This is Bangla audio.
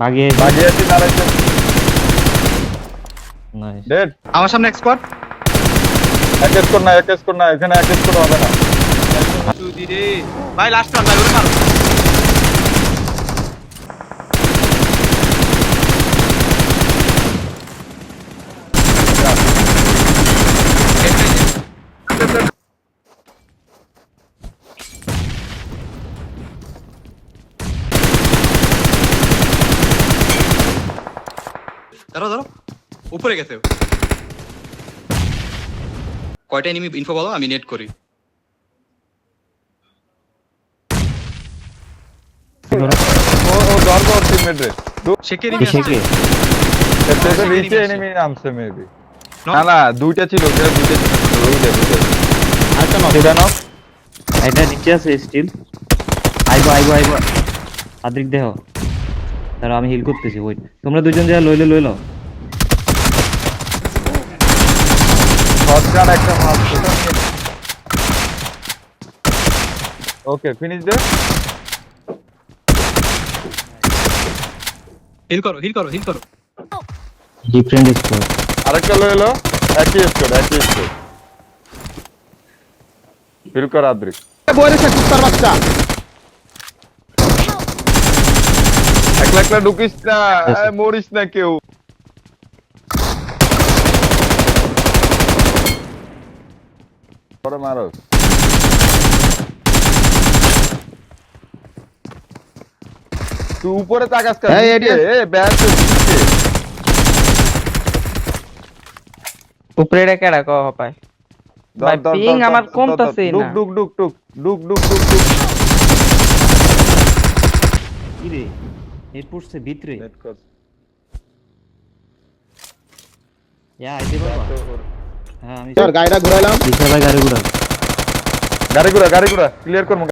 বাগিয়ে আছে আরেকজন নাইস ডেড আমার সামনে এক স্কোয়াড। এক স্কোর না এখানে এক স্কোর হবে না চুদি রে ভাই, লাস্ট রান ভাই, ওরে মারো। ধরো ধরো, উপরে গেছে। কয়টা এনিমি ইনফো বলো, আমি নেট করি। ও ধর ধর টিমমেট রে শেখে এনিমি কিসে আসছে। কে সেটা enemy নিচে আছে। এনিমি নামছে মেবি No. না না দুইটা ছিল ওটা দুইটা ছিল দুইটা আচ্ছা না সেটা নাও এটা নিচে আছে স্টিল আইবো আদ্রিক দেহ তারা আমি হিল করতেছি ওই তোমরা দুজন যা লই লও শটগান একটা মার ওকে ফিনিশ দে হিল করো হিল করো হিল করো। ডিফারেন্ট স্কোর আরেকটা লয়ে এলো একই স্কোর ফিল কর আদ্রিক বইরেছে কুত্তার বাচ্চা। একলা ঢুকিস না মরিস না কেউ পরে মারো তুই উপরে তাকাস কেন এই, এটি আছে। ব্যাস উপরে রেখে রাখো পায় ভাই, ping আমার কমতাছেই না। ডুক কি রে নেট পড়ছে ভিতরে আইতে পারবা হ্যাঁ আমি গাড়িটা ঘুরাইলাম। বিশাল গাড়ি ঘোড়া গাড়ি ঘোড়া ক্লিয়ার করবো